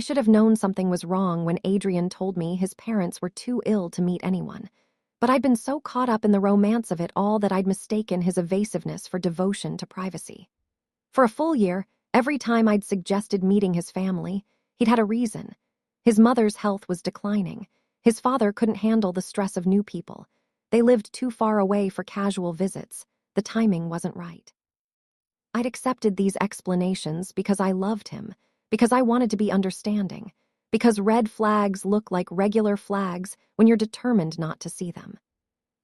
I should have known something was wrong when Adrian told me his parents were too ill to meet anyone. But I'd been so caught up in the romance of it all that I'd mistaken his evasiveness for devotion to privacy. For a full year, every time I'd suggested meeting his family, he'd had a reason. His mother's health was declining. His father couldn't handle the stress of new people. They lived too far away for casual visits. The timing wasn't right. I'd accepted these explanations because I loved him, because I wanted to be understanding, because red flags look like regular flags when you're determined not to see them.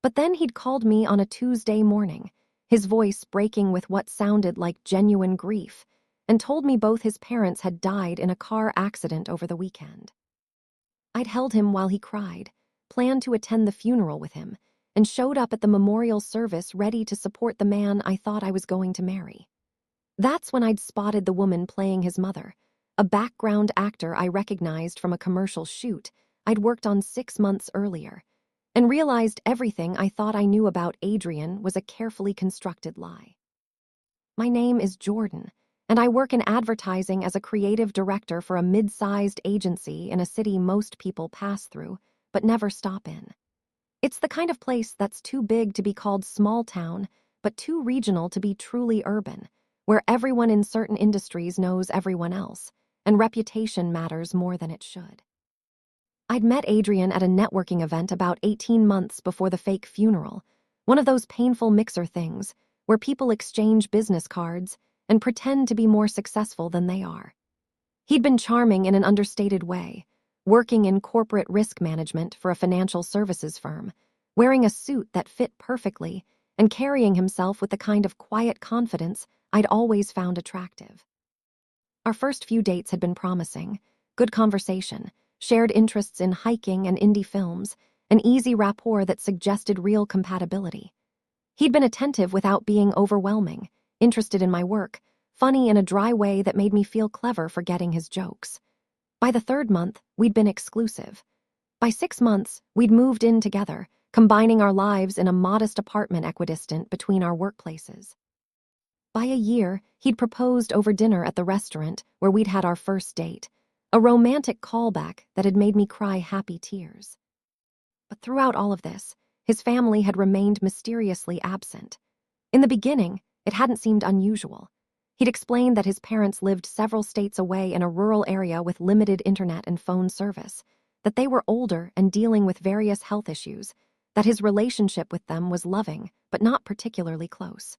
But then he'd called me on a Tuesday morning, his voice breaking with what sounded like genuine grief, and told me both his parents had died in a car accident over the weekend. I'd held him while he cried, planned to attend the funeral with him, and showed up at the memorial service ready to support the man I thought I was going to marry. That's when I'd spotted the woman playing his mother, a background actor I recognized from a commercial shoot I'd worked on 6 months earlier, and realized everything I thought I knew about Adrian was a carefully constructed lie. My name is Jordan, and I work in advertising as a creative director for a mid-sized agency in a city most people pass through, but never stop in. It's the kind of place that's too big to be called small town, but too regional to be truly urban, where everyone in certain industries knows everyone else, and reputation matters more than it should. I'd met Adrian at a networking event about 18 months before the fake funeral, one of those painful mixer things where people exchange business cards and pretend to be more successful than they are. He'd been charming in an understated way, working in corporate risk management for a financial services firm, wearing a suit that fit perfectly, and carrying himself with the kind of quiet confidence I'd always found attractive. Our first few dates had been promising, good conversation, shared interests in hiking and indie films, an easy rapport that suggested real compatibility. He'd been attentive without being overwhelming, interested in my work, funny in a dry way that made me feel clever for getting his jokes. By the 3rd month, we'd been exclusive. By 6 months, we'd moved in together, combining our lives in a modest apartment equidistant between our workplaces. By a year, he'd proposed over dinner at the restaurant where we'd had our first date, a romantic callback that had made me cry happy tears. But throughout all of this, his family had remained mysteriously absent. In the beginning, it hadn't seemed unusual. He'd explained that his parents lived several states away in a rural area with limited internet and phone service, that they were older and dealing with various health issues, that his relationship with them was loving but not particularly close.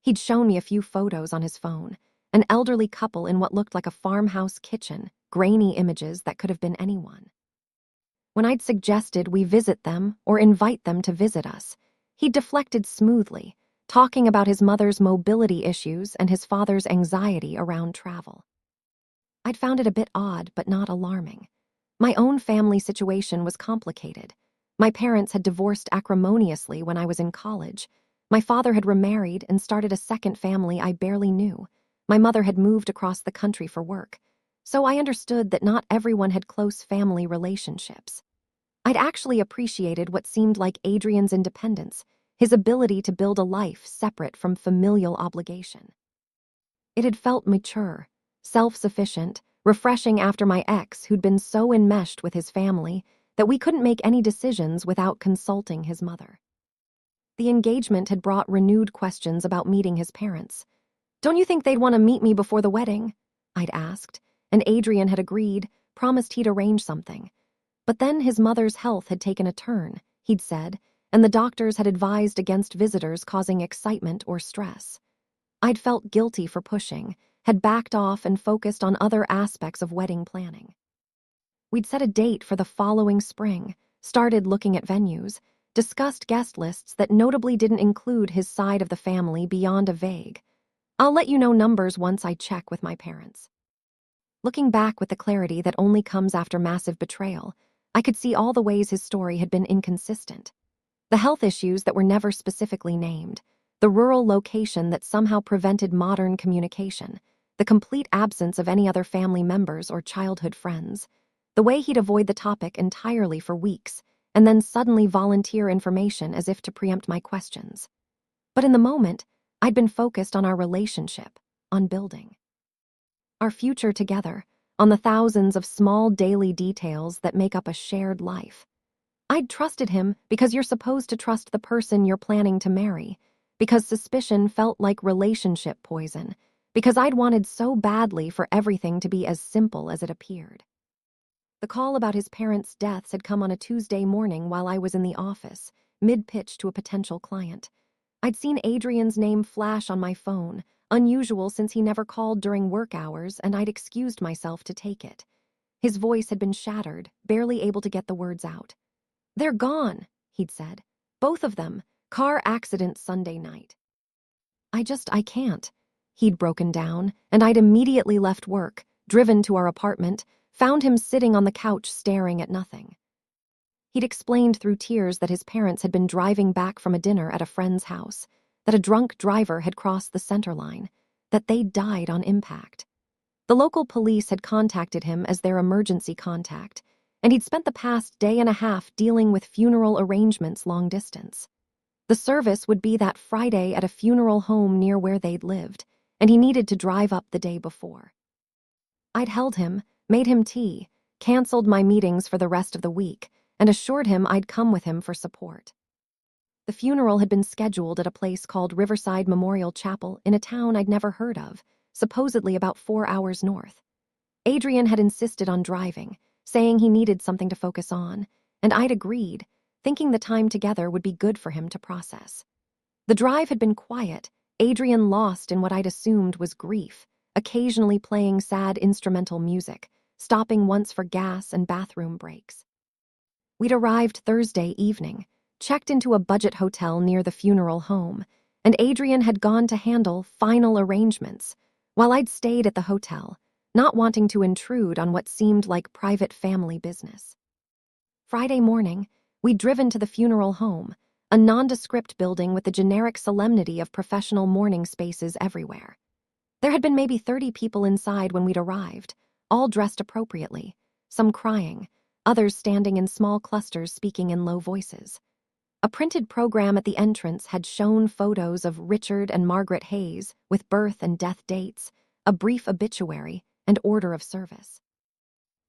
He'd shown me a few photos on his phone, an elderly couple in what looked like a farmhouse kitchen, grainy images that could have been anyone. When I'd suggested we visit them or invite them to visit us, he'd deflected smoothly, talking about his mother's mobility issues and his father's anxiety around travel. I'd found it a bit odd but not alarming. My own family situation was complicated. My parents had divorced acrimoniously when I was in college. My father had remarried and started a second family I barely knew. My mother had moved across the country for work. So I understood that not everyone had close family relationships. I'd actually appreciated what seemed like Adrian's independence, his ability to build a life separate from familial obligation. It had felt mature, self-sufficient, refreshing after my ex who'd been so enmeshed with his family that we couldn't make any decisions without consulting his mother. The engagement had brought renewed questions about meeting his parents. "Don't you think they'd want to meet me before the wedding?" I'd asked, and Adrian had agreed, promised he'd arrange something. But then his mother's health had taken a turn, he'd said, and the doctors had advised against visitors causing excitement or stress. I'd felt guilty for pushing, had backed off and focused on other aspects of wedding planning. We'd set a date for the following spring, started looking at venues, discussed guest lists that notably didn't include his side of the family beyond a vague, "I'll let you know numbers once I check with my parents." Looking back with the clarity that only comes after massive betrayal, I could see all the ways his story had been inconsistent. The health issues that were never specifically named, the rural location that somehow prevented modern communication, the complete absence of any other family members or childhood friends, the way he'd avoid the topic entirely for weeks, and then suddenly volunteer information as if to preempt my questions. But in the moment, I'd been focused on our relationship, on building our future together, on the thousands of small daily details that make up a shared life. I'd trusted him because you're supposed to trust the person you're planning to marry, because suspicion felt like relationship poison, because I'd wanted so badly for everything to be as simple as it appeared. The call about his parents' deaths had come on a Tuesday morning while I was in the office, mid-pitch to a potential client. I'd seen Adrian's name flash on my phone, unusual since he never called during work hours, and I'd excused myself to take it. His voice had been shattered, barely able to get the words out. "They're gone," he'd said. "Both of them. Car accident Sunday night." I can't. He'd broken down, and I'd immediately left work, driven to our apartment, found him sitting on the couch staring at nothing. He'd explained through tears that his parents had been driving back from a dinner at a friend's house, that a drunk driver had crossed the center line, that they'd died on impact. The local police had contacted him as their emergency contact, and he'd spent the past day and a half dealing with funeral arrangements long distance. The service would be that Friday at a funeral home near where they'd lived, and he needed to drive up the day before. I'd held him, made him tea, canceled my meetings for the rest of the week, and assured him I'd come with him for support. The funeral had been scheduled at a place called Riverside Memorial Chapel in a town I'd never heard of, supposedly about 4 hours north. Adrian had insisted on driving, saying he needed something to focus on, and I'd agreed, thinking the time together would be good for him to process. The drive had been quiet, Adrian lost in what I'd assumed was grief, occasionally playing sad instrumental music, stopping once for gas and bathroom breaks. We'd arrived Thursday evening, checked into a budget hotel near the funeral home, and Adrian had gone to handle final arrangements, while I'd stayed at the hotel, not wanting to intrude on what seemed like private family business. Friday morning, we'd driven to the funeral home, a nondescript building with the generic solemnity of professional mourning spaces everywhere. There had been maybe 30 people inside when we'd arrived, all dressed appropriately, some crying, others standing in small clusters speaking in low voices. A printed program at the entrance had shown photos of Richard and Margaret Hayes with birth and death dates, a brief obituary, and order of service.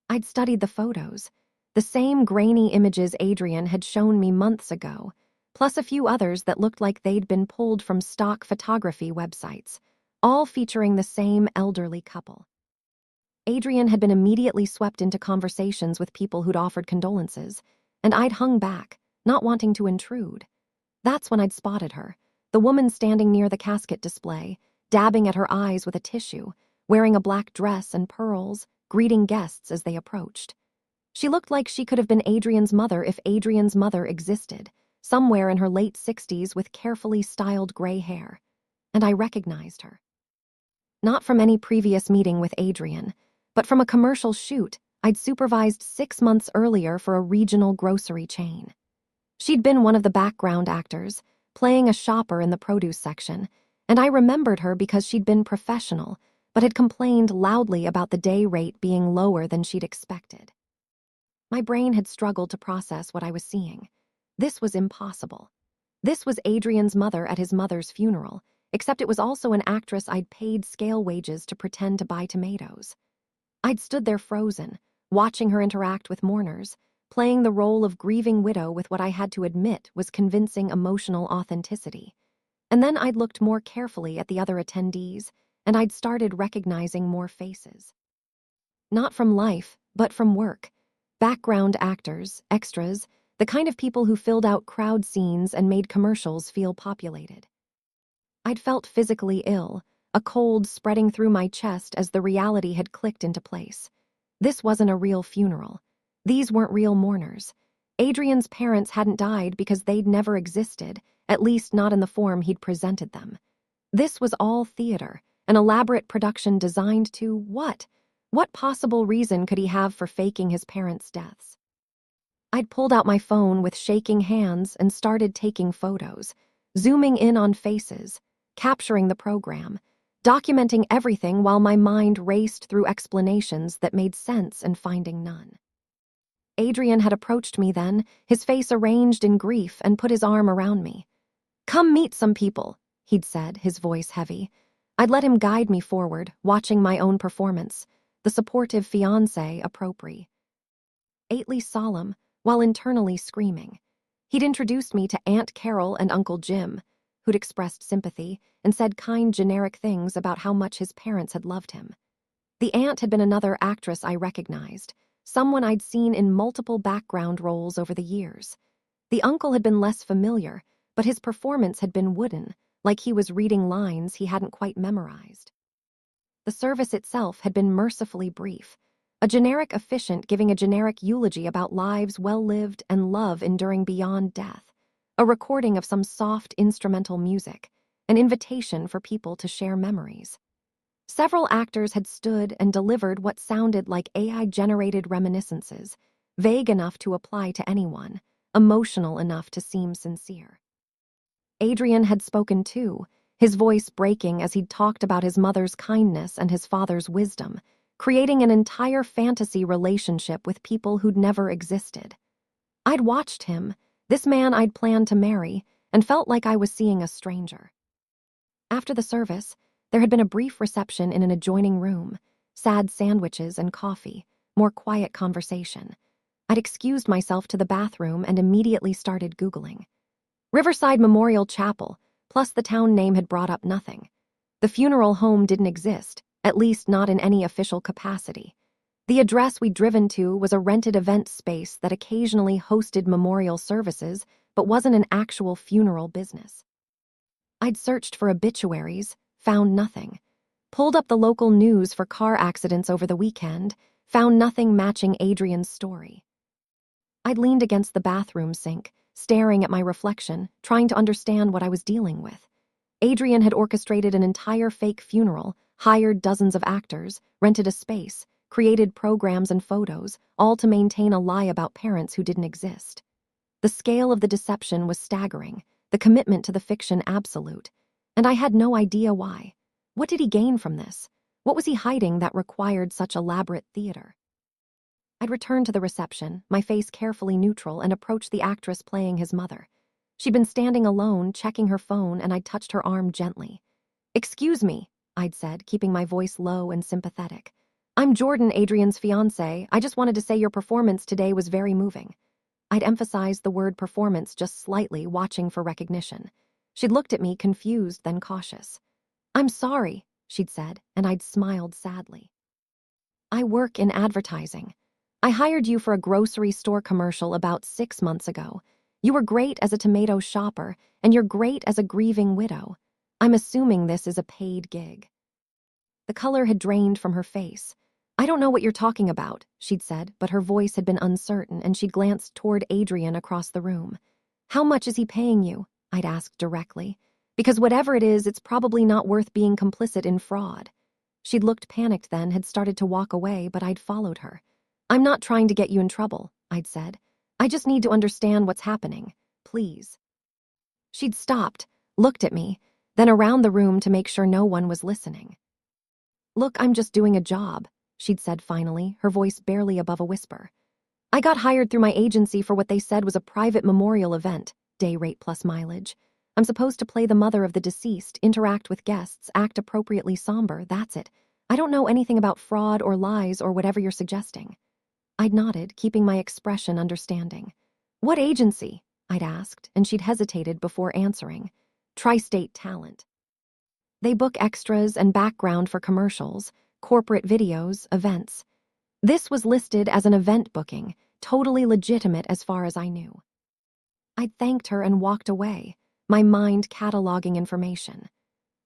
I'd studied the photos, the same grainy images Adrian had shown me months ago, plus a few others that looked like they'd been pulled from stock photography websites, all featuring the same elderly couple. Adrian had been immediately swept into conversations with people who'd offered condolences, and I'd hung back, not wanting to intrude. That's when I'd spotted her, the woman standing near the casket display, dabbing at her eyes with a tissue, wearing a black dress and pearls, greeting guests as they approached. She looked like she could have been Adrian's mother if Adrian's mother existed, somewhere in her late 60s with carefully styled gray hair, and I recognized her. Not from any previous meeting with Adrian, but from a commercial shoot I'd supervised 6 months earlier for a regional grocery chain. She'd been one of the background actors, playing a shopper in the produce section, and I remembered her because she'd been professional, but had complained loudly about the day rate being lower than she'd expected. My brain had struggled to process what I was seeing. This was impossible. This was Adrian's mother at his mother's funeral, except it was also an actress I'd paid scale wages to pretend to buy tomatoes. I'd stood there frozen, watching her interact with mourners, playing the role of grieving widow with what I had to admit was convincing emotional authenticity. And then I'd looked more carefully at the other attendees, and I'd started recognizing more faces. Not from life, but from work. Background actors, extras, the kind of people who filled out crowd scenes and made commercials feel populated. I'd felt physically ill, a cold spreading through my chest as the reality had clicked into place. This wasn't a real funeral. These weren't real mourners. Adrian's parents hadn't died because they'd never existed, at least not in the form he'd presented them. This was all theater, an elaborate production designed to what? What possible reason could he have for faking his parents' deaths? I'd pulled out my phone with shaking hands and started taking photos, zooming in on faces, capturing the program, documenting everything while my mind raced through explanations that made sense and finding none. Adrian had approached me then, his face arranged in grief, and put his arm around me. "Come meet some people," he'd said, his voice heavy. I'd let him guide me forward, watching my own performance, the supportive fiancé appropriately solemn, while internally screaming. He'd introduced me to Aunt Carol and Uncle Jim, who'd expressed sympathy and said kind generic things about how much his parents had loved him. The aunt had been another actress I recognized, someone I'd seen in multiple background roles over the years. The uncle had been less familiar, but his performance had been wooden, like he was reading lines he hadn't quite memorized. The service itself had been mercifully brief, a generic officiant giving a generic eulogy about lives well lived and love enduring beyond death, a recording of some soft instrumental music, an invitation for people to share memories. Several actors had stood and delivered what sounded like AI-generated reminiscences, vague enough to apply to anyone, emotional enough to seem sincere. Adrian had spoken too, his voice breaking as he'd talked about his mother's kindness and his father's wisdom, creating an entire fantasy relationship with people who'd never existed. I'd watched him, this man I'd planned to marry, and felt like I was seeing a stranger. After the service, there had been a brief reception in an adjoining room, sad sandwiches and coffee, more quiet conversation. I'd excused myself to the bathroom and immediately started Googling. Riverside Memorial Chapel, plus the town name had brought up nothing. The funeral home didn't exist, at least not in any official capacity. The address we'd driven to was a rented event space that occasionally hosted memorial services, but wasn't an actual funeral business. I'd searched for obituaries, found nothing. Pulled up the local news for car accidents over the weekend, found nothing matching Adrian's story. I'd leaned against the bathroom sink, staring at my reflection, trying to understand what I was dealing with. Adrian had orchestrated an entire fake funeral, hired dozens of actors, rented a space, created programs and photos, all to maintain a lie about parents who didn't exist. The scale of the deception was staggering, the commitment to the fiction absolute, and I had no idea why. What did he gain from this? What was he hiding that required such elaborate theater? I'd returned to the reception, my face carefully neutral, and approached the actress playing his mother. She'd been standing alone, checking her phone, and I'd touched her arm gently. "Excuse me," I'd said, keeping my voice low and sympathetic. "I'm Jordan, Adrian's fiancé. I just wanted to say your performance today was very moving." I'd emphasized the word performance just slightly, watching for recognition. She'd looked at me, confused, then cautious. "I'm sorry," she'd said, and I'd smiled sadly. "I work in advertising. I hired you for a grocery store commercial about 6 months ago. You were great as a tomato shopper, and you're great as a grieving widow. I'm assuming this is a paid gig." The color had drained from her face. "I don't know what you're talking about," she'd said, but her voice had been uncertain, and she glanced toward Adrian across the room. "How much is he paying you?" I'd asked directly. "Because whatever it is, it's probably not worth being complicit in fraud." She'd looked panicked then, had started to walk away, but I'd followed her. "I'm not trying to get you in trouble," I'd said. "I just need to understand what's happening, please." She'd stopped, looked at me, then around the room to make sure no one was listening. "Look, I'm just doing a job," she'd said finally, her voice barely above a whisper. "I got hired through my agency for what they said was a private memorial event, day rate plus mileage. I'm supposed to play the mother of the deceased, interact with guests, act appropriately somber, that's it. I don't know anything about fraud or lies or whatever you're suggesting." I'd nodded, keeping my expression understanding. "What agency?" I'd asked, and she'd hesitated before answering. "Tri-State Talent. They book extras and background for commercials, corporate videos, events. This was listed as an event booking, totally legitimate as far as I knew." I'd thanked her and walked away, my mind cataloging information.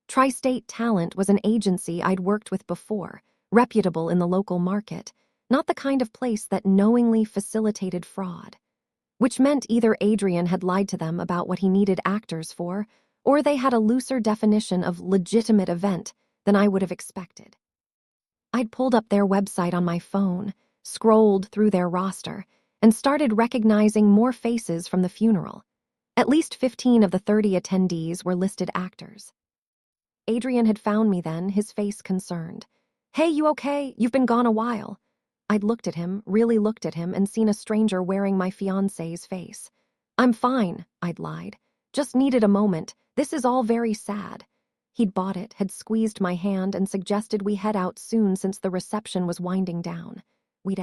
Tri-State Talent was an agency I'd worked with before, reputable in the local market, not the kind of place that knowingly facilitated fraud. Which meant either Adrian had lied to them about what he needed actors for, or they had a looser definition of legitimate event than I would have expected. I'd pulled up their website on my phone, scrolled through their roster, and started recognizing more faces from the funeral. At least 15 of the 30 attendees were listed actors. Adrian had found me then, his face concerned. "Hey, you okay? You've been gone a while." I'd looked at him, really looked at him, and seen a stranger wearing my fiancé's face. "I'm fine," I'd lied. "Just needed a moment. This is all very sad." He'd bought it, had squeezed my hand, and suggested we head out soon since the reception was winding down. We'd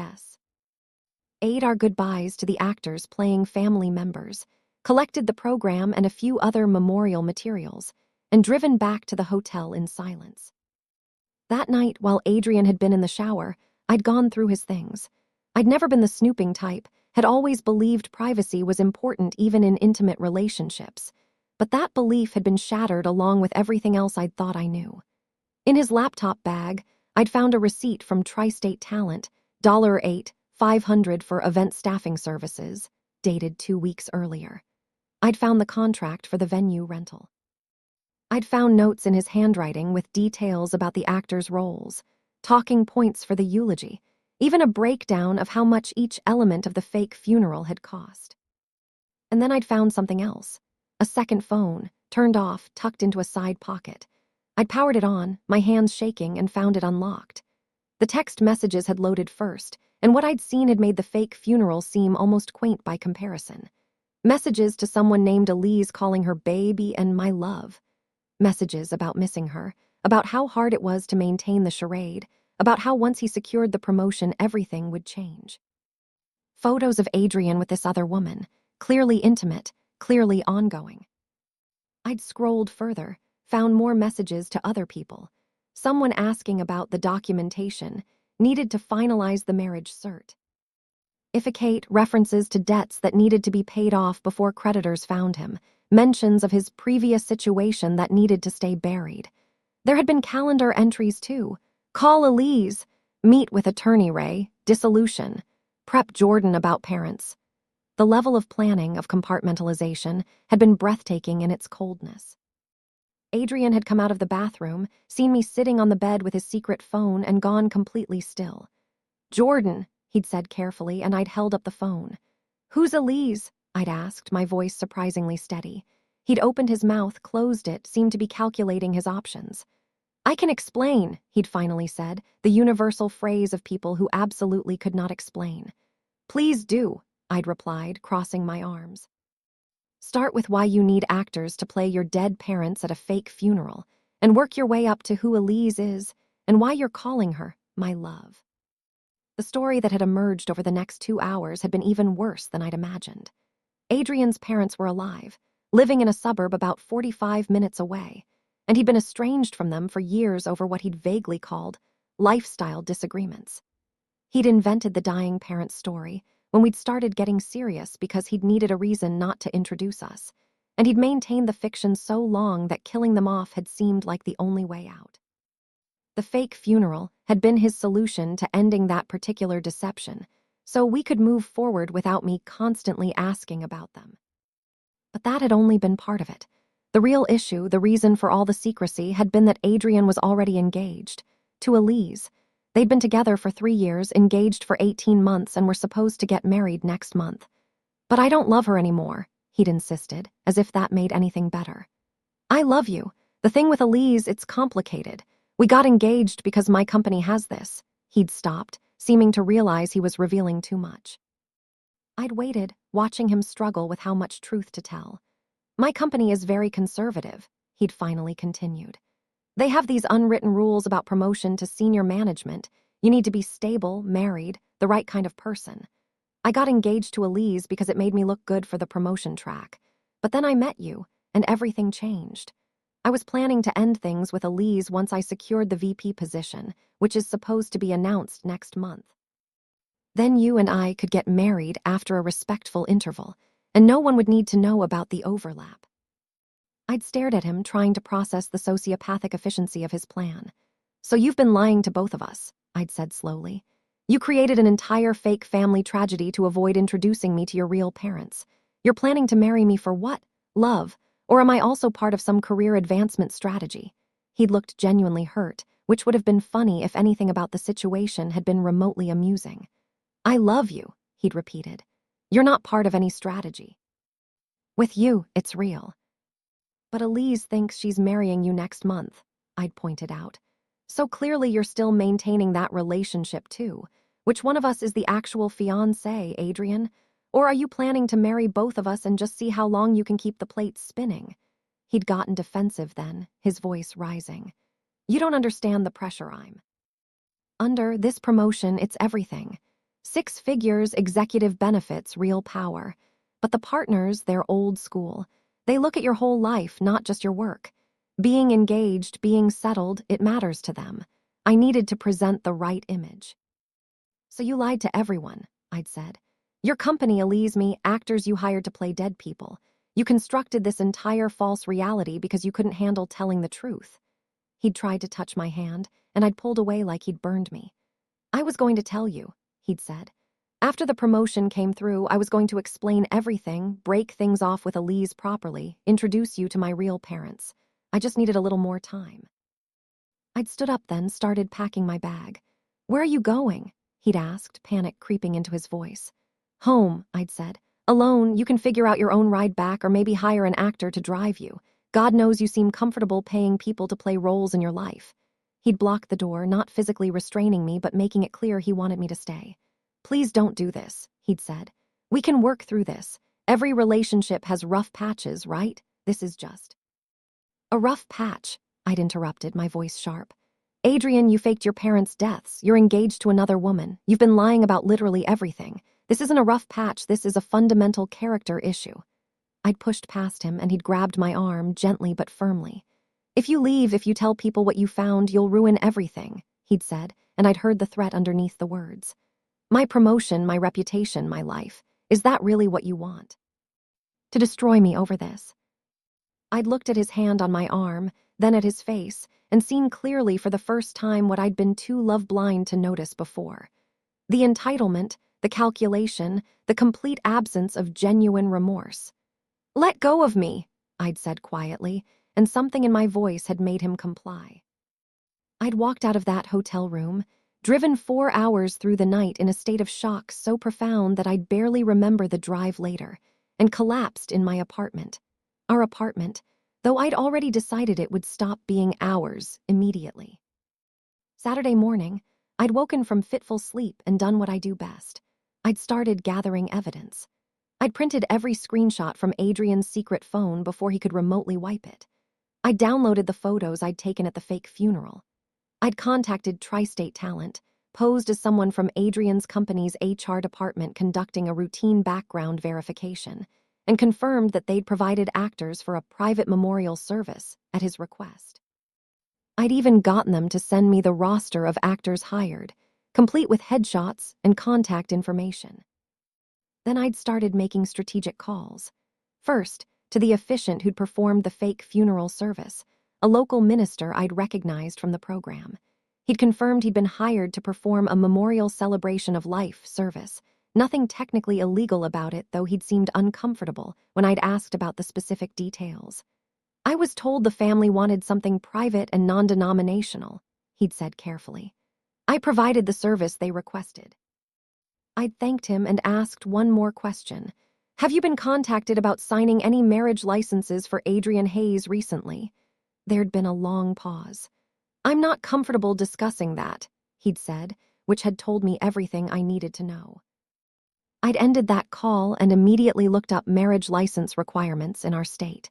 ate our goodbyes to the actors playing family members, collected the program and a few other memorial materials, and driven back to the hotel in silence. That night, while Adrian had been in the shower, I'd gone through his things. I'd never been the snooping type, had always believed privacy was important even in intimate relationships. But that belief had been shattered along with everything else I'd thought I knew. In his laptop bag, I'd found a receipt from Tri-State Talent, $8,500 for event staffing services, dated 2 weeks earlier. I'd found the contract for the venue rental. I'd found notes in his handwriting with details about the actors' roles, talking points for the eulogy, even a breakdown of how much each element of the fake funeral had cost. And then I'd found something else. A second phone, turned off, tucked into a side pocket. I'd powered it on, my hands shaking, and found it unlocked. The text messages had loaded first, and what I'd seen had made the fake funeral seem almost quaint by comparison. Messages to someone named Elise calling her baby and my love. Messages about missing her, about how hard it was to maintain the charade, about how once he secured the promotion everything would change. Photos of Adrian with this other woman, clearly intimate, clearly ongoing. I'd scrolled further, found more messages to other people. Someone asking about the documentation, needed to finalize the marriage cert. Ificate references to debts that needed to be paid off before creditors found him, mentions of his previous situation that needed to stay buried. There had been calendar entries too. Call Elise, meet with attorney Ray, dissolution, prep Jordan about parents. The level of planning, of compartmentalization, had been breathtaking in its coldness. Adrian had come out of the bathroom, seen me sitting on the bed with his secret phone, and gone completely still. Jordan, he'd said carefully, and I'd held up the phone. Who's Elise? I'd asked, my voice surprisingly steady. He'd opened his mouth, closed it, seemed to be calculating his options. I can explain, he'd finally said, the universal phrase of people who absolutely could not explain. Please do, I'd replied, crossing my arms. Start with why you need actors to play your dead parents at a fake funeral, and work your way up to who Elise is, and why you're calling her my love. The story that had emerged over the next 2 hours had been even worse than I'd imagined. Adrian's parents were alive, living in a suburb about 45 minutes away, and he'd been estranged from them for years over what he'd vaguely called lifestyle disagreements. He'd invented the dying parents' story when we'd started getting serious because he'd needed a reason not to introduce us, and he'd maintained the fiction so long that killing them off had seemed like the only way out. The fake funeral had been his solution to ending that particular deception, so we could move forward without me constantly asking about them. But that had only been part of it. The real issue, the reason for all the secrecy, had been that Adrian was already engaged to Elise. They'd been together for 3 years, engaged for 18 months, and were supposed to get married next month. But I don't love her anymore, he'd insisted, as if that made anything better. I love you. The thing with Elise, it's complicated. We got engaged because my company has this. He'd stopped, seeming to realize he was revealing too much. I'd waited, watching him struggle with how much truth to tell. My company is very conservative, he'd finally continued. They have these unwritten rules about promotion to senior management. You need to be stable, married, the right kind of person. I got engaged to Elise because it made me look good for the promotion track. But then I met you, and everything changed. I was planning to end things with Elise once I secured the VP position, which is supposed to be announced next month. Then you and I could get married after a respectful interval, and no one would need to know about the overlap. I'd stared at him, trying to process the sociopathic efficiency of his plan. So you've been lying to both of us, I'd said slowly. You created an entire fake family tragedy to avoid introducing me to your real parents. You're planning to marry me for what? Love? Or am I also part of some career advancement strategy? He'd looked genuinely hurt, which would have been funny if anything about the situation had been remotely amusing. I love you, he'd repeated. You're not part of any strategy. With you, it's real. But Elise thinks she's marrying you next month, I'd pointed out. So clearly you're still maintaining that relationship too. Which one of us is the actual fiancé, Adrian? Or are you planning to marry both of us and just see how long you can keep the plates spinning? He'd gotten defensive then, his voice rising. You don't understand the pressure I'm under. This promotion, it's everything. 6 figures, executive benefits, real power. But the partners, they're old school. They look at your whole life, not just your work. Being engaged, being settled, it matters to them. I needed to present the right image. So you lied to everyone, I'd said. Your company, Elise me, actors you hired to play dead people. You constructed this entire false reality because you couldn't handle telling the truth. He'd tried to touch my hand, and I'd pulled away like he'd burned me. I was going to tell you, he'd said. After the promotion came through, I was going to explain everything, break things off with Elise properly, introduce you to my real parents. I just needed a little more time. I'd stood up then, started packing my bag. Where are you going? He'd asked, panic creeping into his voice. Home, I'd said. Alone, you can figure out your own ride back or maybe hire an actor to drive you. God knows you seem comfortable paying people to play roles in your life. He'd blocked the door, not physically restraining me, but making it clear he wanted me to stay. Please don't do this, he'd said. We can work through this. Every relationship has rough patches, right? This is just a rough patch, I'd interrupted, my voice sharp. Adrian, you faked your parents' deaths. You're engaged to another woman. You've been lying about literally everything. This isn't a rough patch. This is a fundamental character issue. I'd pushed past him, and he'd grabbed my arm, gently but firmly. If you leave, if you tell people what you found, you'll ruin everything, he'd said, and I'd heard the threat underneath the words. My promotion, my reputation, my life. Is that really what you want? To destroy me over this? I'd looked at his hand on my arm, then at his face, and seen clearly for the first time what I'd been too love-blind to notice before. The entitlement, the calculation, the complete absence of genuine remorse. Let go of me, I'd said quietly, and something in my voice had made him comply. I'd walked out of that hotel room, driven 4 hours through the night in a state of shock so profound that I'd barely remember the drive later, and collapsed in my apartment. Our apartment, though I'd already decided it would stop being ours immediately. Saturday morning, I'd woken from fitful sleep and done what I do best. I'd started gathering evidence. I'd printed every screenshot from Adrian's secret phone before he could remotely wipe it. I'd downloaded the photos I'd taken at the fake funeral. I'd contacted Tri-State Talent, posed as someone from Adrian's company's HR department conducting a routine background verification, and confirmed that they'd provided actors for a private memorial service at his request. I'd even gotten them to send me the roster of actors hired, complete with headshots and contact information. Then I'd started making strategic calls. First, to the officiant who'd performed the fake funeral service, a local minister I'd recognized from the program. He'd confirmed he'd been hired to perform a memorial celebration of life service. Nothing technically illegal about it, though he'd seemed uncomfortable when I'd asked about the specific details. I was told the family wanted something private and non-denominational, he'd said carefully. I provided the service they requested. I'd thanked him and asked one more question. Have you been contacted about signing any marriage licenses for Adrian Hayes recently? There'd been a long pause. I'm not comfortable discussing that, he'd said, which had told me everything I needed to know. I'd ended that call and immediately looked up marriage license requirements in our state.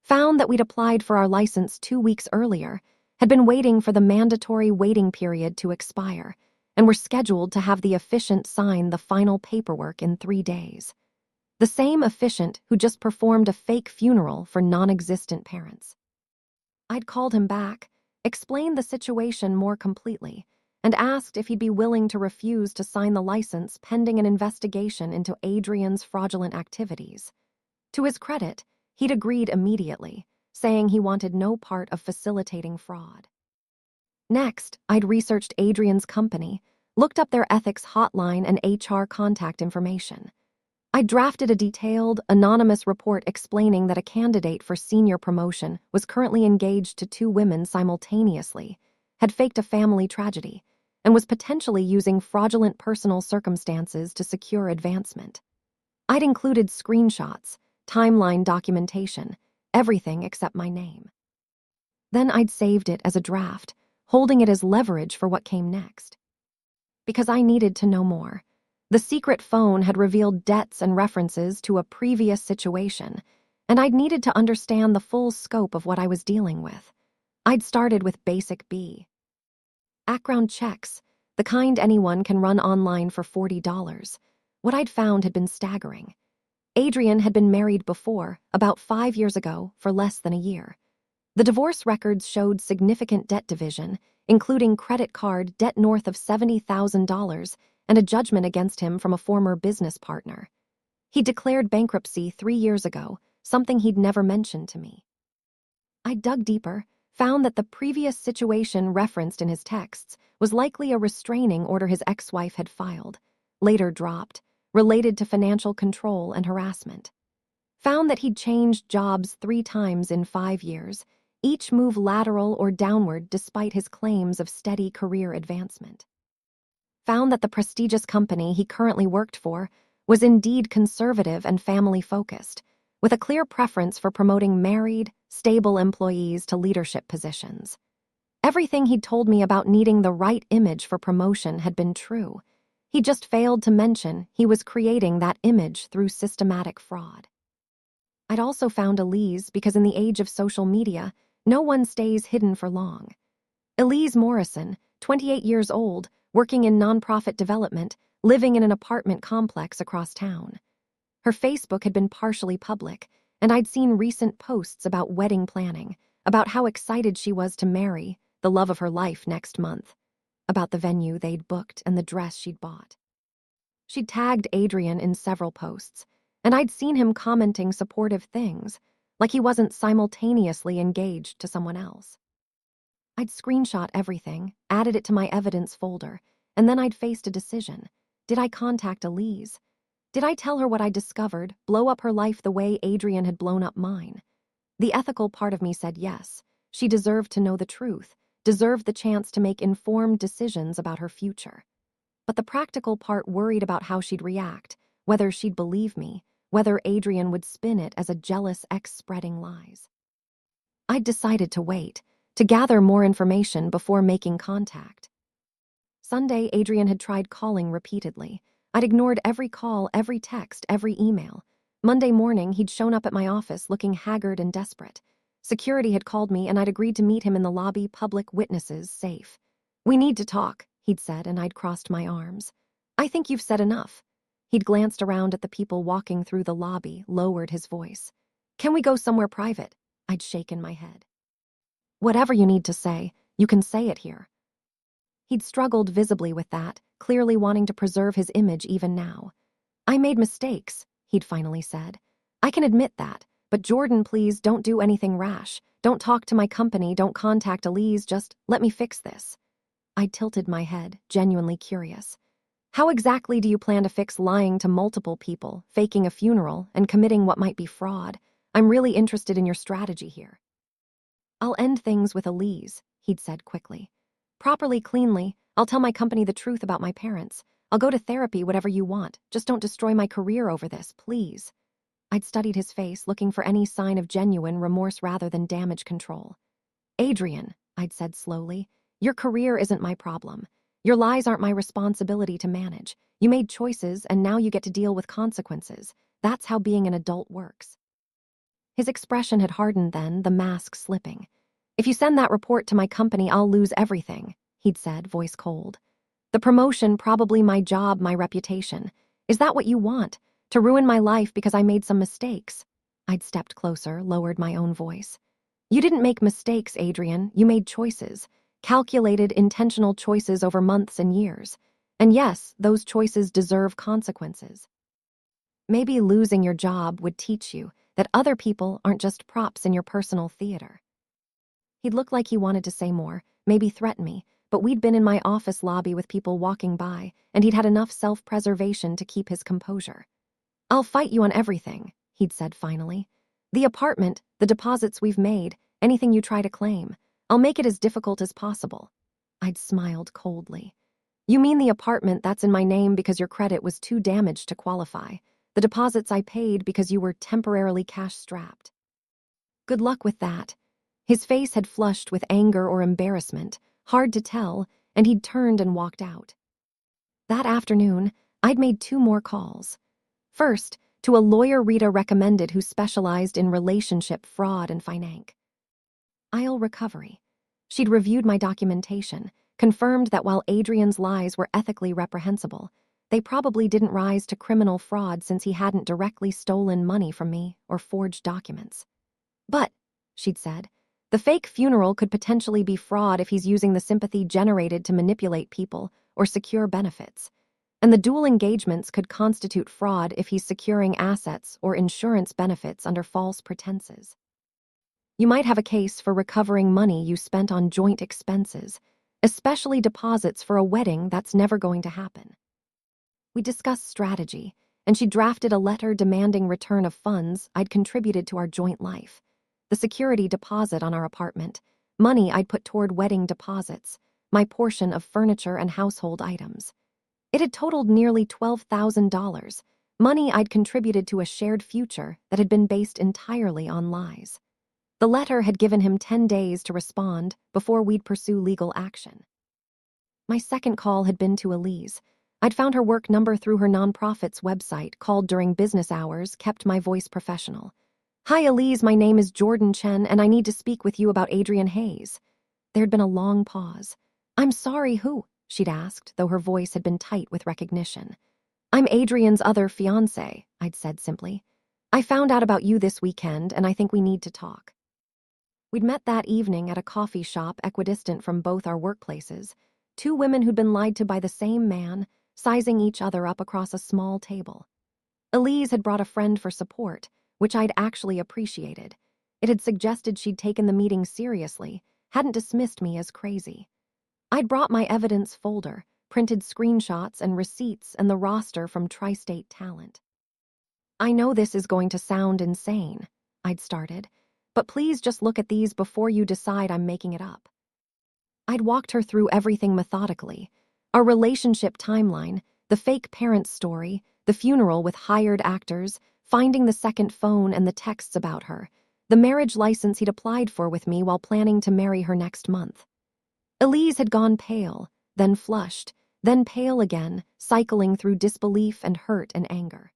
Found that we'd applied for our license 2 weeks earlier, had been waiting for the mandatory waiting period to expire, and were scheduled to have the officiant sign the final paperwork in 3 days. The same officiant who just performed a fake funeral for non-existent parents. I'd called him back, explained the situation more completely, and asked if he'd be willing to refuse to sign the license pending an investigation into Adrian's fraudulent activities. To his credit, he'd agreed immediately, saying he wanted no part of facilitating fraud. Next, I'd researched Adrian's company, looked up their ethics hotline and HR contact information. I'd drafted a detailed, anonymous report explaining that a candidate for senior promotion was currently engaged to 2 women simultaneously, had faked a family tragedy, and was potentially using fraudulent personal circumstances to secure advancement. I'd included screenshots, timeline documentation, everything except my name. Then I'd saved it as a draft, holding it as leverage for what came next. Because I needed to know more. The secret phone had revealed debts and references to a previous situation, and I'd needed to understand the full scope of what I was dealing with. I'd started with basic background checks, the kind anyone can run online for $40. What I'd found had been staggering. Adrian had been married before, about 5 years ago, for less than a year. The divorce records showed significant debt division, including credit card debt north of $70,000 and a judgment against him from a former business partner. He declared bankruptcy 3 years ago, something he'd never mentioned to me. I dug deeper, found that the previous situation referenced in his texts was likely a restraining order his ex-wife had filed, later dropped, related to financial control and harassment. Found that he'd changed jobs 3 times in 5 years, each move lateral or downward despite his claims of steady career advancement. Found that the prestigious company he currently worked for was indeed conservative and family-focused, with a clear preference for promoting married, stable employees to leadership positions. Everything he'd told me about needing the right image for promotion had been true. He just failed to mention he was creating that image through systematic fraud. I'd also found Elise because in the age of social media, no one stays hidden for long. Elise Morrison, 28 years old, working in nonprofit development, living in an apartment complex across town. Her Facebook had been partially public, and I'd seen recent posts about wedding planning, about how excited she was to marry the love of her life next month, about the venue they'd booked and the dress she'd bought. She'd tagged Adrian in several posts, and I'd seen him commenting supportive things, like he wasn't simultaneously engaged to someone else. I'd screenshot everything, added it to my evidence folder, and then I'd faced a decision. Did I contact Elise? Did I tell her what I discovered, blow up her life the way Adrian had blown up mine? The ethical part of me said yes. She deserved to know the truth, deserved the chance to make informed decisions about her future. But the practical part worried about how she'd react, whether she'd believe me, whether Adrian would spin it as a jealous ex spreading lies. I'd decided to wait, to gather more information before making contact. Sunday, Adrian had tried calling repeatedly. I'd ignored every call, every text, every email. Monday morning, he'd shown up at my office looking haggard and desperate. Security had called me and I'd agreed to meet him in the lobby, public witnesses safe. "We need to talk," he'd said, and I'd crossed my arms. "I think you've said enough." He'd glanced around at the people walking through the lobby, lowered his voice. "Can we go somewhere private?" I'd shaken my head. "Whatever you need to say, you can say it here." He'd struggled visibly with that, clearly wanting to preserve his image even now. "I made mistakes," he'd finally said. "I can admit that, but Jordan, please don't do anything rash. Don't talk to my company, don't contact Elise, just let me fix this." I tilted my head, genuinely curious. "How exactly do you plan to fix lying to multiple people, faking a funeral, and committing what might be fraud? I'm really interested in your strategy here." "I'll end things with Elise," he'd said quickly. "Properly, cleanly, I'll tell my company the truth about my parents. I'll go to therapy, whatever you want. Just don't destroy my career over this, please." I'd studied his face, looking for any sign of genuine remorse rather than damage control. "Adrian," I'd said slowly, "your career isn't my problem. Your lies aren't my responsibility to manage. You made choices, and now you get to deal with consequences. That's how being an adult works." His expression had hardened then, the mask slipping. "If you send that report to my company, I'll lose everything," he'd said, voice cold. "The promotion, probably my job, my reputation. Is that what you want? To ruin my life because I made some mistakes?" I'd stepped closer, lowered my own voice. "You didn't make mistakes, Adrian. You made choices. Calculated, intentional choices over months and years. And yes, those choices deserve consequences. Maybe losing your job would teach you that other people aren't just props in your personal theater." He'd looked like he wanted to say more, maybe threaten me, but we'd been in my office lobby with people walking by, and he'd had enough self-preservation to keep his composure. "I'll fight you on everything," he'd said finally. "The apartment, the deposits we've made, anything you try to claim. I'll make it as difficult as possible." I'd smiled coldly. "You mean the apartment that's in my name because your credit was too damaged to qualify? The deposits I paid because you were temporarily cash-strapped?" "Good luck with that." His face had flushed with anger or embarrassment, hard to tell, and he'd turned and walked out. That afternoon, I'd made 2 more calls. First, to a lawyer Rita recommended who specialized in relationship fraud and finance. I'll recovery. She'd reviewed my documentation, confirmed that while Adrian's lies were ethically reprehensible, they probably didn't rise to criminal fraud since he hadn't directly stolen money from me or forged documents. But, she'd said, the fake funeral could potentially be fraud if he's using the sympathy generated to manipulate people or secure benefits. And the dual engagements could constitute fraud if he's securing assets or insurance benefits under false pretenses. You might have a case for recovering money you spent on joint expenses, especially deposits for a wedding that's never going to happen. We discussed strategy, and she drafted a letter demanding return of funds I'd contributed to our joint life, the security deposit on our apartment, money I'd put toward wedding deposits, my portion of furniture and household items. It had totaled nearly $12,000, money I'd contributed to a shared future that had been based entirely on lies. The letter had given him 10 days to respond before we'd pursue legal action. My second call had been to Elise. I'd found her work number through her nonprofit's website, called during business hours, kept my voice professional. Hi, Elise, my name is Jordan Chen, and I need to speak with you about Adrian Hayes. There'd been a long pause. I'm sorry, who? She'd asked, though her voice had been tight with recognition. I'm Adrian's other fiancé, I'd said simply. I found out about you this weekend, and I think we need to talk. We'd met that evening at a coffee shop equidistant from both our workplaces, two women who'd been lied to by the same man, sizing each other up across a small table. Elise had brought a friend for support, which I'd actually appreciated. It had suggested she'd taken the meeting seriously, hadn't dismissed me as crazy. I'd brought my evidence folder, printed screenshots and receipts, and the roster from Tri-State Talent. I know this is going to sound insane, I'd started, but please just look at these before you decide I'm making it up. I'd walked her through everything methodically. Our relationship timeline, the fake parents' story, the funeral with hired actors, finding the second phone and the texts about her, the marriage license he'd applied for with me while planning to marry her next month. Elise had gone pale, then flushed, then pale again, cycling through disbelief and hurt and anger.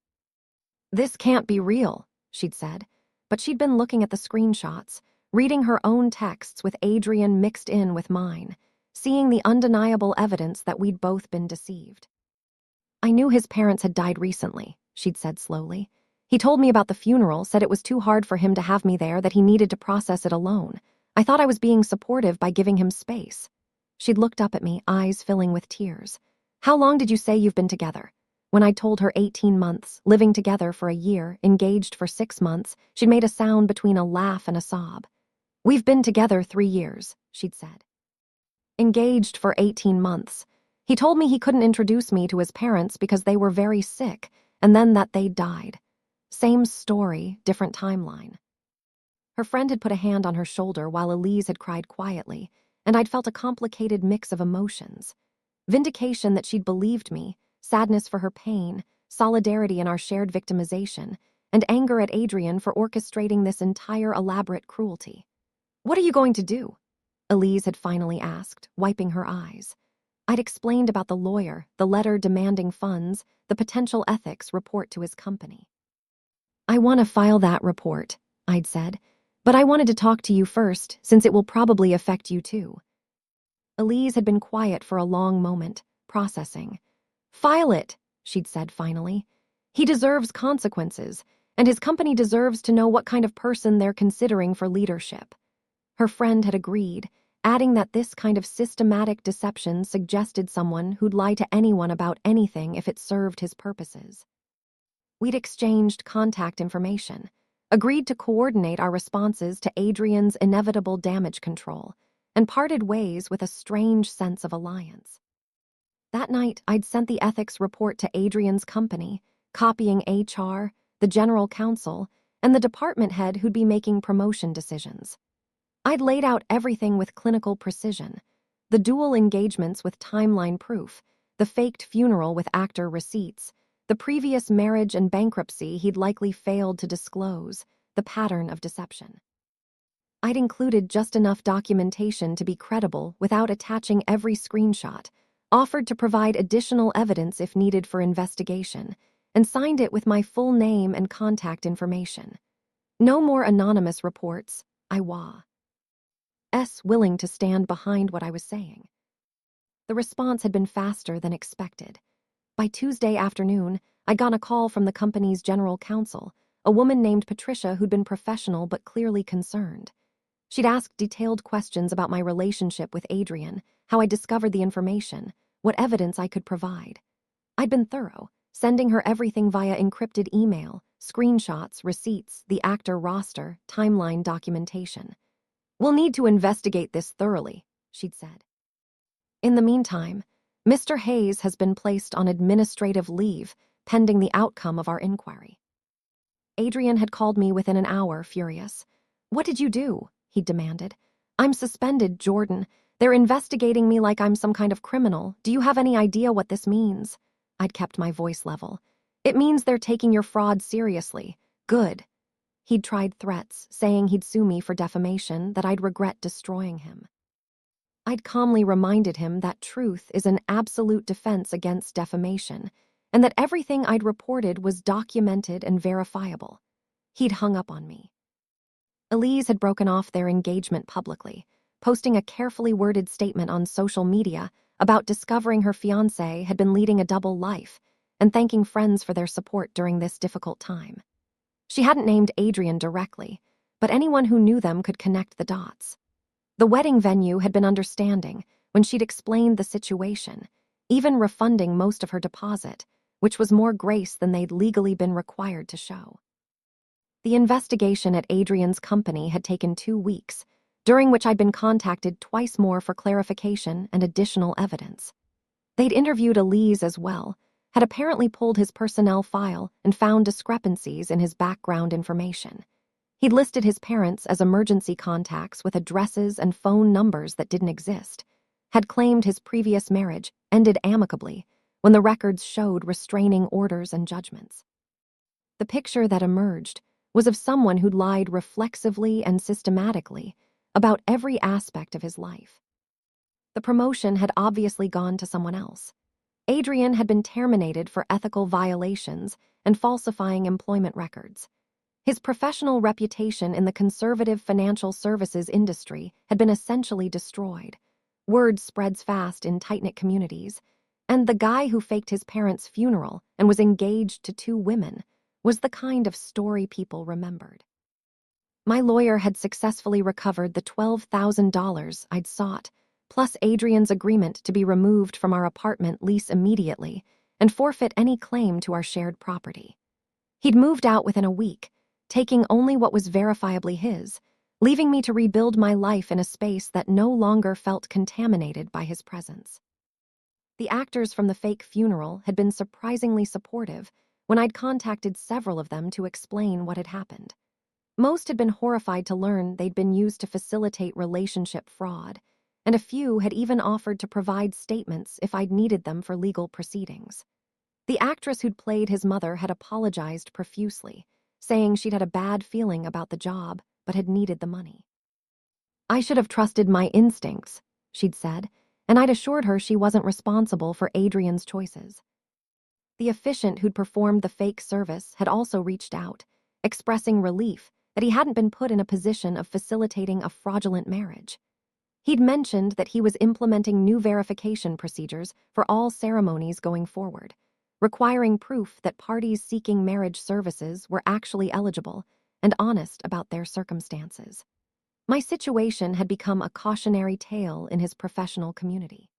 This can't be real, she'd said, but she'd been looking at the screenshots, reading her own texts with Adrian mixed in with mine, seeing the undeniable evidence that we'd both been deceived. I knew his parents had died recently, she'd said slowly. He told me about the funeral, said it was too hard for him to have me there, that he needed to process it alone. I thought I was being supportive by giving him space. She'd looked up at me, eyes filling with tears. How long did you say you've been together? When I told her 18 months, living together for a year, engaged for 6 months, she'd made a sound between a laugh and a sob. We've been together 3 years, she'd said. Engaged for 18 months. He told me he couldn't introduce me to his parents because they were very sick, and then that they'd died. Same story, different timeline. Her friend had put a hand on her shoulder while Elise had cried quietly, and I'd felt a complicated mix of emotions. Vindication that she'd believed me, sadness for her pain, solidarity in our shared victimization, and anger at Adrian for orchestrating this entire elaborate cruelty. What are you going to do? Elise had finally asked, wiping her eyes. I'd explained about the lawyer, the letter demanding funds, the potential ethics report to his company. I want to file that report, I'd said, but I wanted to talk to you first, since it will probably affect you too. Elise had been quiet for a long moment, processing. File it, she'd said finally. He deserves consequences, and his company deserves to know what kind of person they're considering for leadership. Her friend had agreed, adding that this kind of systematic deception suggested someone who'd lie to anyone about anything if it served his purposes. We'd exchanged contact information, agreed to coordinate our responses to Adrian's inevitable damage control, and parted ways with a strange sense of alliance. That night, I'd sent the ethics report to Adrian's company, copying HR, the general counsel, and the department head who'd be making promotion decisions. I'd laid out everything with clinical precision, the dual engagements with timeline proof, the faked funeral with actor receipts, the previous marriage and bankruptcy he'd likely failed to disclose, the pattern of deception. I'd included just enough documentation to be credible without attaching every screenshot, offered to provide additional evidence if needed for investigation, and signed it with my full name and contact information. No more anonymous reports. I was willing to stand behind what I was saying. The response had been faster than expected. By Tuesday afternoon, I'd gotten a call from the company's general counsel, a woman named Patricia who'd been professional but clearly concerned. She'd asked detailed questions about my relationship with Adrian, how I discovered the information, what evidence I could provide. I'd been thorough, sending her everything via encrypted email, screenshots, receipts, the actor roster, timeline documentation. "We'll need to investigate this thoroughly," she'd said. In the meantime, Mr. Hayes has been placed on administrative leave, pending the outcome of our inquiry. Adrian had called me within an hour, furious. "What did you do?" he demanded. "I'm suspended, Jordan. They're investigating me like I'm some kind of criminal. Do you have any idea what this means?" I'd kept my voice level. "It means they're taking your fraud seriously. Good." He'd tried threats, saying he'd sue me for defamation, that I'd regret destroying him. I'd calmly reminded him that truth is an absolute defense against defamation, and that everything I'd reported was documented and verifiable. He'd hung up on me. Elise had broken off their engagement publicly, posting a carefully worded statement on social media about discovering her fiancé had been leading a double life and thanking friends for their support during this difficult time. She hadn't named Adrian directly, but anyone who knew them could connect the dots. The wedding venue had been understanding when she'd explained the situation, even refunding most of her deposit, which was more grace than they'd legally been required to show. The investigation at Adrian's company had taken 2 weeks, during which I'd been contacted twice more for clarification and additional evidence. They'd interviewed Elise as well, had apparently pulled his personnel file and found discrepancies in his background information. He'd listed his parents as emergency contacts with addresses and phone numbers that didn't exist, had claimed his previous marriage ended amicably when the records showed restraining orders and judgments. The picture that emerged was of someone who'd lied reflexively and systematically about every aspect of his life. The promotion had obviously gone to someone else. Adrian had been terminated for ethical violations and falsifying employment records. His professional reputation in the conservative financial services industry had been essentially destroyed. Word spreads fast in tight-knit communities, and the guy who faked his parents' funeral and was engaged to 2 women was the kind of story people remembered. My lawyer had successfully recovered the $12,000 I'd sought, plus Adrian's agreement to be removed from our apartment lease immediately and forfeit any claim to our shared property. He'd moved out within a week, taking only what was verifiably his, leaving me to rebuild my life in a space that no longer felt contaminated by his presence. The actors from the fake funeral had been surprisingly supportive when I'd contacted several of them to explain what had happened. Most had been horrified to learn they'd been used to facilitate relationship fraud, and a few had even offered to provide statements if I'd needed them for legal proceedings. The actress who'd played his mother had apologized profusely, saying she'd had a bad feeling about the job but had needed the money. "I should have trusted my instincts," she'd said, and I'd assured her she wasn't responsible for Adrian's choices. The officiant who'd performed the fake service had also reached out, expressing relief that he hadn't been put in a position of facilitating a fraudulent marriage. He'd mentioned that he was implementing new verification procedures for all ceremonies going forward, requiring proof that parties seeking marriage services were actually eligible and honest about their circumstances. My situation had become a cautionary tale in his professional community.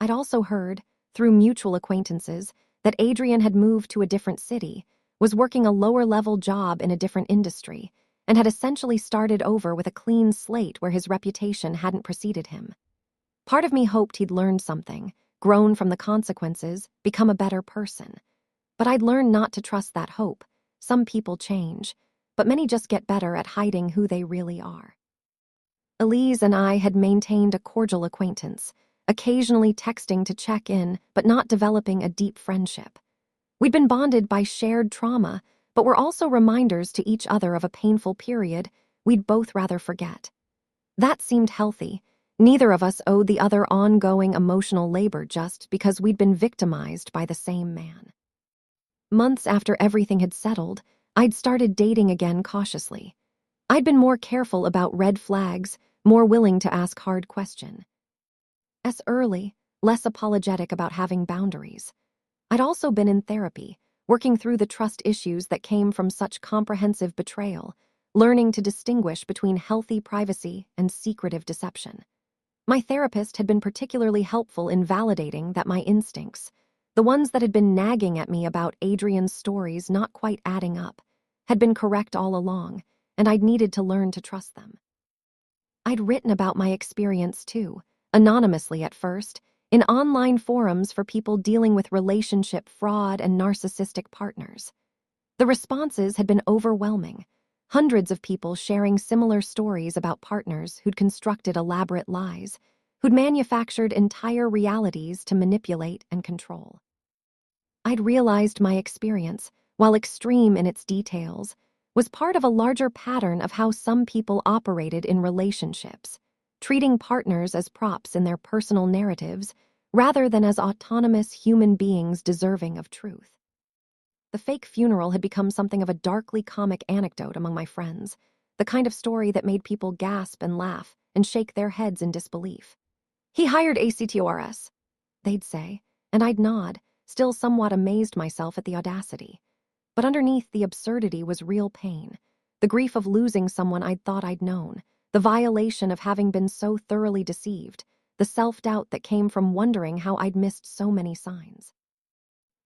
I'd also heard, through mutual acquaintances, that Adrian had moved to a different city, was working a lower-level job in a different industry, and had essentially started over with a clean slate where his reputation hadn't preceded him. Part of me hoped he'd learned something, grown from the consequences, become a better person. But I'd learned not to trust that hope. Some people change, but many just get better at hiding who they really are. Elise and I had maintained a cordial acquaintance, occasionally texting to check in, but not developing a deep friendship. We'd been bonded by shared trauma, but were also reminders to each other of a painful period we'd both rather forget. That seemed healthy. Neither of us owed the other ongoing emotional labor just because we'd been victimized by the same man. Months after everything had settled, I'd started dating again cautiously. I'd been more careful about red flags, more willing to ask hard questions. As early, less apologetic about having boundaries. I'd also been in therapy, working through the trust issues that came from such comprehensive betrayal, learning to distinguish between healthy privacy and secretive deception. My therapist had been particularly helpful in validating that my instincts, the ones that had been nagging at me about Adrian's stories not quite adding up, had been correct all along, and I'd needed to learn to trust them. I'd written about my experience too, anonymously at first, in online forums for people dealing with relationship fraud and narcissistic partners. The responses had been overwhelming. Hundreds of people sharing similar stories about partners who'd constructed elaborate lies, who'd manufactured entire realities to manipulate and control. I'd realized my experience, while extreme in its details, was part of a larger pattern of how some people operated in relationships, treating partners as props in their personal narratives rather than as autonomous human beings deserving of truth. The fake funeral had become something of a darkly comic anecdote among my friends, the kind of story that made people gasp and laugh and shake their heads in disbelief. "He hired ACTORS," they'd say, and I'd nod, still somewhat amazed myself at the audacity. But underneath the absurdity was real pain, the grief of losing someone I'd thought I'd known, the violation of having been so thoroughly deceived, the self-doubt that came from wondering how I'd missed so many signs.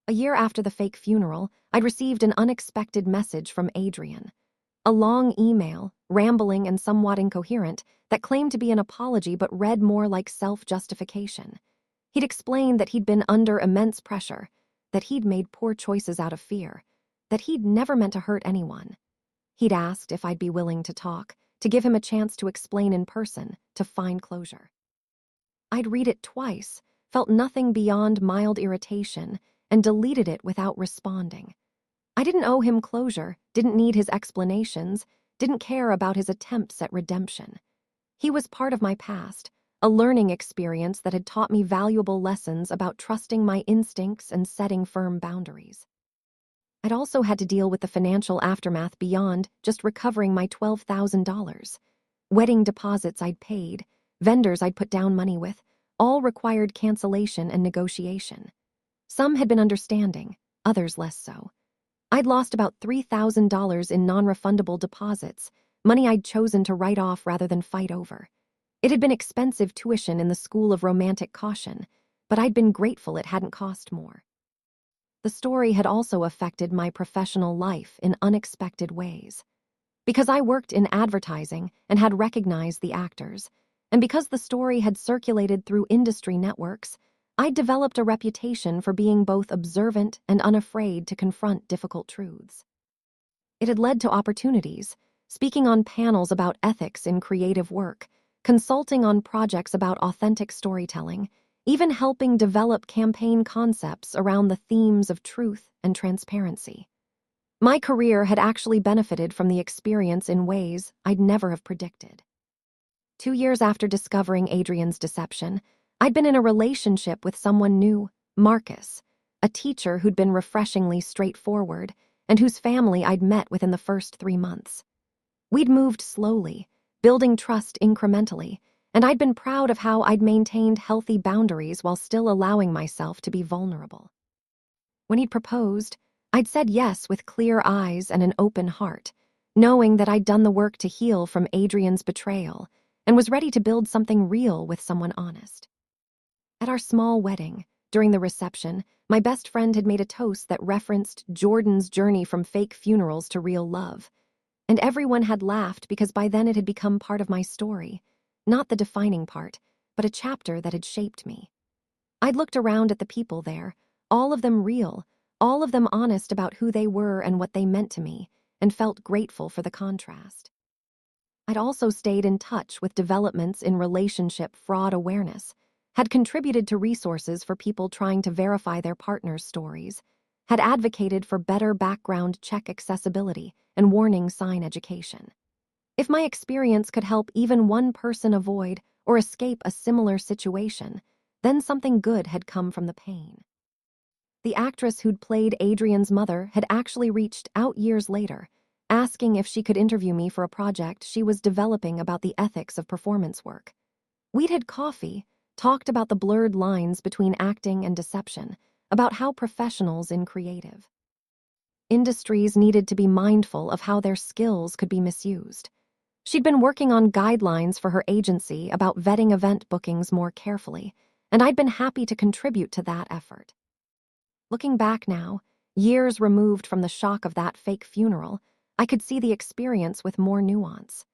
A year after the fake funeral, I'd received an unexpected message from Adrian. A long email, rambling and somewhat incoherent, that claimed to be an apology but read more like self-justification. He'd explained that he'd been under immense pressure, that he'd made poor choices out of fear, that he'd never meant to hurt anyone. He'd asked if I'd be willing to talk, to give him a chance to explain in person, to find closure. I'd read it twice, felt nothing beyond mild irritation, and deleted it without responding. I didn't owe him closure, didn't need his explanations, didn't care about his attempts at redemption. He was part of my past, a learning experience that had taught me valuable lessons about trusting my instincts and setting firm boundaries. I'd also had to deal with the financial aftermath beyond just recovering my $12,000. Wedding deposits I'd paid, vendors I'd put down money with, all required cancellation and negotiation. Some had been understanding, others less so. I'd lost about $3,000 in non-refundable deposits, money I'd chosen to write off rather than fight over. It had been expensive tuition in the school of romantic caution, but I'd been grateful it hadn't cost more. The story had also affected my professional life in unexpected ways. Because I worked in advertising and had recognized the actors, and because the story had circulated through industry networks, I'd developed a reputation for being both observant and unafraid to confront difficult truths. It had led to opportunities, speaking on panels about ethics in creative work, consulting on projects about authentic storytelling, even helping develop campaign concepts around the themes of truth and transparency. My career had actually benefited from the experience in ways I'd never have predicted. 2 years after discovering Adrian's deception, I'd been in a relationship with someone new, Marcus, a teacher who'd been refreshingly straightforward and whose family I'd met within the first 3 months. We'd moved slowly, building trust incrementally, and I'd been proud of how I'd maintained healthy boundaries while still allowing myself to be vulnerable. When he'd proposed, I'd said yes with clear eyes and an open heart, knowing that I'd done the work to heal from Adrian's betrayal and was ready to build something real with someone honest. At our small wedding, during the reception, my best friend had made a toast that referenced Jordan's journey from fake funerals to real love, and everyone had laughed because by then it had become part of my story, not the defining part, but a chapter that had shaped me. I'd looked around at the people there, all of them real, all of them honest about who they were and what they meant to me, and felt grateful for the contrast. I'd also stayed in touch with developments in relationship fraud awareness, had contributed to resources for people trying to verify their partner's stories, had advocated for better background check accessibility and warning sign education. If my experience could help even one person avoid or escape a similar situation, then something good had come from the pain. The actress who'd played Adrian's mother had actually reached out years later, asking if she could interview me for a project she was developing about the ethics of performance work. We'd had coffee, talked about the blurred lines between acting and deception, about how professionals in creative industries needed to be mindful of how their skills could be misused. She'd been working on guidelines for her agency about vetting event bookings more carefully, and I'd been happy to contribute to that effort. Looking back now, years removed from the shock of that fake funeral, I could see the experience with more nuance.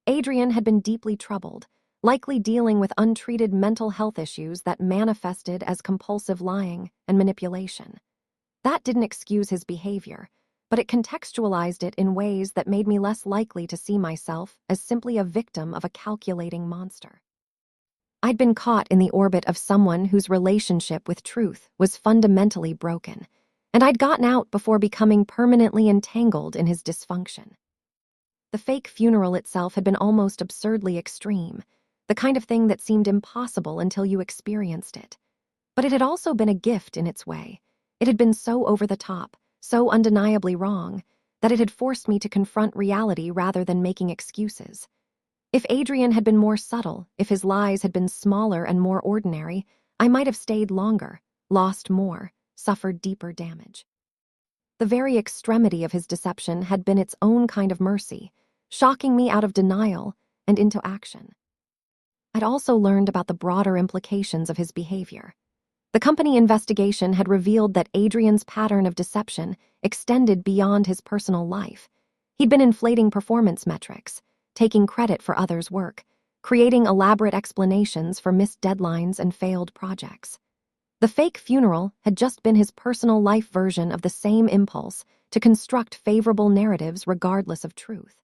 Adrian had been deeply troubled, likely dealing with untreated mental health issues that manifested as compulsive lying and manipulation. That didn't excuse his behavior, but it contextualized it in ways that made me less likely to see myself as simply a victim of a calculating monster. I'd been caught in the orbit of someone whose relationship with truth was fundamentally broken, and I'd gotten out before becoming permanently entangled in his dysfunction. The fake funeral itself had been almost absurdly extreme, the kind of thing that seemed impossible until you experienced it. But it had also been a gift in its way. It had been so over the top, so undeniably wrong, that it had forced me to confront reality rather than making excuses. If Adrian had been more subtle, if his lies had been smaller and more ordinary, I might have stayed longer, lost more, suffered deeper damage. The very extremity of his deception had been its own kind of mercy, shocking me out of denial and into action. I'd also learned about the broader implications of his behavior. The company investigation had revealed that Adrian's pattern of deception extended beyond his personal life. He'd been inflating performance metrics, taking credit for others' work, creating elaborate explanations for missed deadlines and failed projects. The fake funeral had just been his personal life version of the same impulse to construct favorable narratives regardless of truth.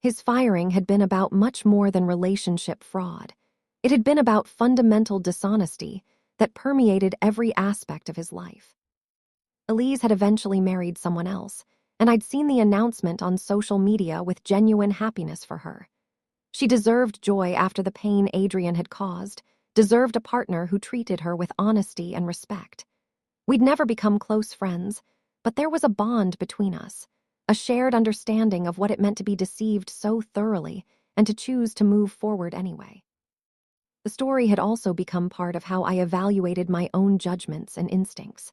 His firing had been about much more than relationship fraud. It had been about fundamental dishonesty that permeated every aspect of his life. Elise had eventually married someone else, and I'd seen the announcement on social media with genuine happiness for her. She deserved joy after the pain Adrian had caused, deserved a partner who treated her with honesty and respect. We'd never become close friends, but there was a bond between us, a shared understanding of what it meant to be deceived so thoroughly and to choose to move forward anyway. The story had also become part of how I evaluated my own judgments and instincts.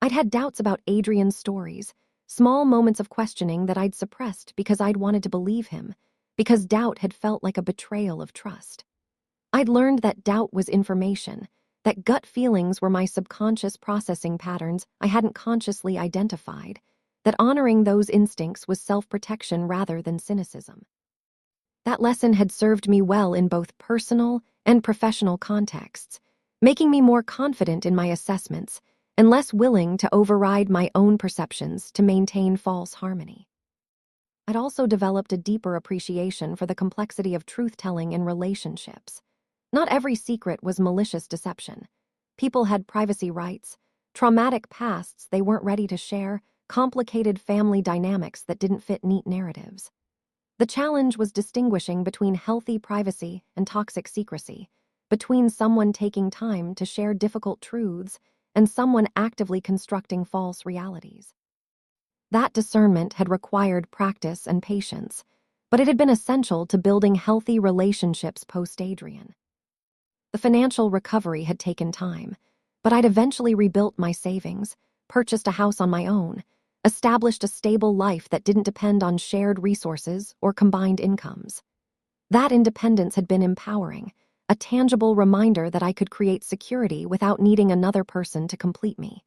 I'd had doubts about Adrian's stories, small moments of questioning that I'd suppressed because I'd wanted to believe him, because doubt had felt like a betrayal of trust. I'd learned that doubt was information, that gut feelings were my subconscious processing patterns I hadn't consciously identified, that honoring those instincts was self-protection rather than cynicism. That lesson had served me well in both personal and professional contexts, making me more confident in my assessments and less willing to override my own perceptions to maintain false harmony. I'd also developed a deeper appreciation for the complexity of truth-telling in relationships. Not every secret was malicious deception. People had privacy rights, traumatic pasts they weren't ready to share, complicated family dynamics that didn't fit neat narratives. The challenge was distinguishing between healthy privacy and toxic secrecy, between someone taking time to share difficult truths and someone actively constructing false realities. That discernment had required practice and patience, but it had been essential to building healthy relationships post-Adrian. The financial recovery had taken time, but I'd eventually rebuilt my savings, purchased a house on my own, established a stable life that didn't depend on shared resources or combined incomes. That independence had been empowering, a tangible reminder that I could create security without needing another person to complete me.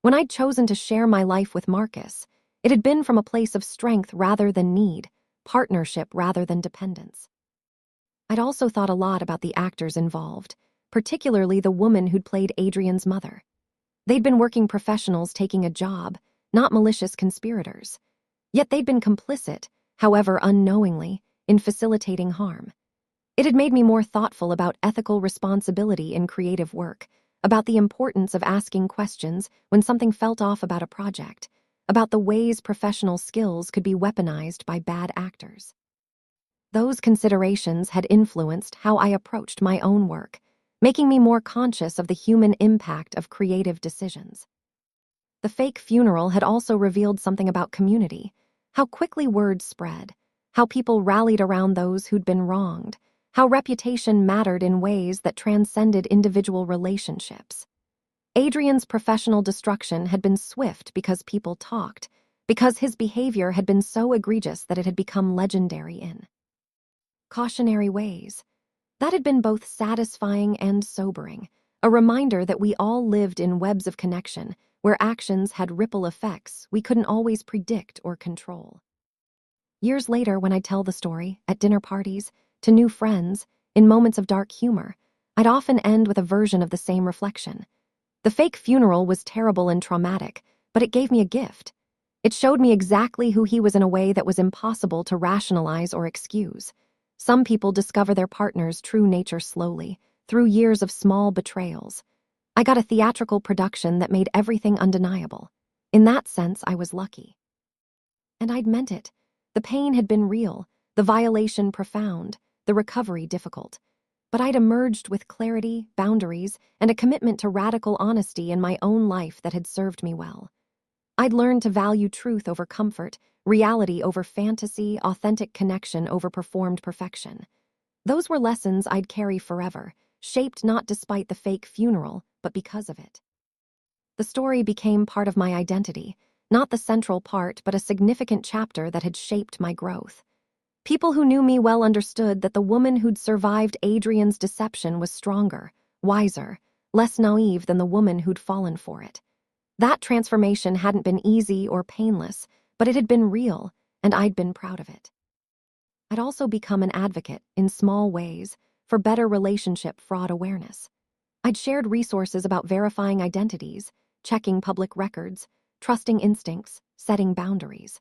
When I'd chosen to share my life with Marcus, it had been from a place of strength rather than need, partnership rather than dependence. I'd also thought a lot about the actors involved, particularly the woman who'd played Adrian's mother. They'd been working professionals taking a job, not malicious conspirators. Yet they'd been complicit, however unknowingly, in facilitating harm. It had made me more thoughtful about ethical responsibility in creative work, about the importance of asking questions when something felt off about a project, about the ways professional skills could be weaponized by bad actors. Those considerations had influenced how I approached my own work, making me more conscious of the human impact of creative decisions. The fake funeral had also revealed something about community, how quickly words spread, how people rallied around those who'd been wronged, how reputation mattered in ways that transcended individual relationships. Adrian's professional destruction had been swift because people talked, because his behavior had been so egregious that it had become legendary in cautionary ways. That had been both satisfying and sobering, a reminder that we all lived in webs of connection, where actions had ripple effects we couldn't always predict or control. Years later, when I'd tell the story, at dinner parties, to new friends, in moments of dark humor, I'd often end with a version of the same reflection. The fake funeral was terrible and traumatic, but it gave me a gift. It showed me exactly who he was in a way that was impossible to rationalize or excuse. Some people discover their partner's true nature slowly, through years of small betrayals. I got a theatrical production that made everything undeniable. In that sense, I was lucky. And I'd meant it. The pain had been real, the violation profound, the recovery difficult. But I'd emerged with clarity, boundaries, and a commitment to radical honesty in my own life that had served me well. I'd learned to value truth over comfort, reality over fantasy, authentic connection over performed perfection. Those were lessons I'd carry forever, shaped not despite the fake funeral, but because of it. The story became part of my identity, not the central part, but a significant chapter that had shaped my growth. People who knew me well understood that the woman who'd survived Adrian's deception was stronger, wiser, less naive than the woman who'd fallen for it. That transformation hadn't been easy or painless, but it had been real, and I'd been proud of it. I'd also become an advocate, in small ways, for better relationship fraud awareness. I'd shared resources about verifying identities, checking public records, trusting instincts, setting boundaries.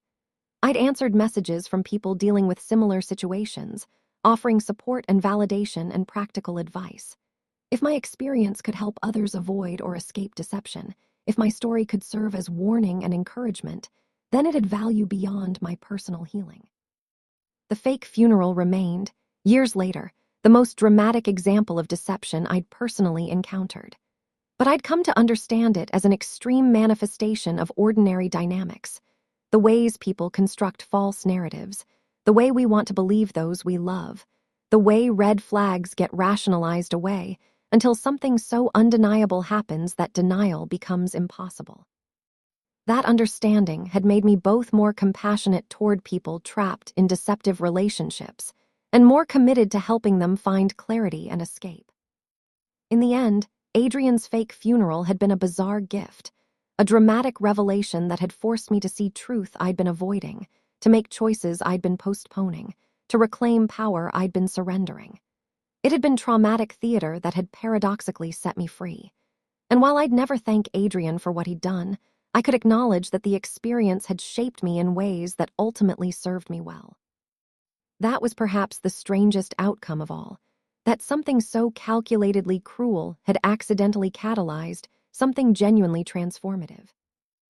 I'd answered messages from people dealing with similar situations, offering support and validation and practical advice. If my experience could help others avoid or escape deception, if my story could serve as warning and encouragement, then it had value beyond my personal healing. The fake funeral remained, years later, the most dramatic example of deception I'd personally encountered. But I'd come to understand it as an extreme manifestation of ordinary dynamics, the ways people construct false narratives, the way we want to believe those we love, the way red flags get rationalized away until something so undeniable happens that denial becomes impossible. That understanding had made me both more compassionate toward people trapped in deceptive relationships and more committed to helping them find clarity and escape. In the end, Adrian's fake funeral had been a bizarre gift, a dramatic revelation that had forced me to see truth I'd been avoiding, to make choices I'd been postponing, to reclaim power I'd been surrendering. It had been traumatic theater that had paradoxically set me free. And while I'd never thank Adrian for what he'd done, I could acknowledge that the experience had shaped me in ways that ultimately served me well. That was perhaps the strangest outcome of all, that something so calculatedly cruel had accidentally catalyzed something genuinely transformative.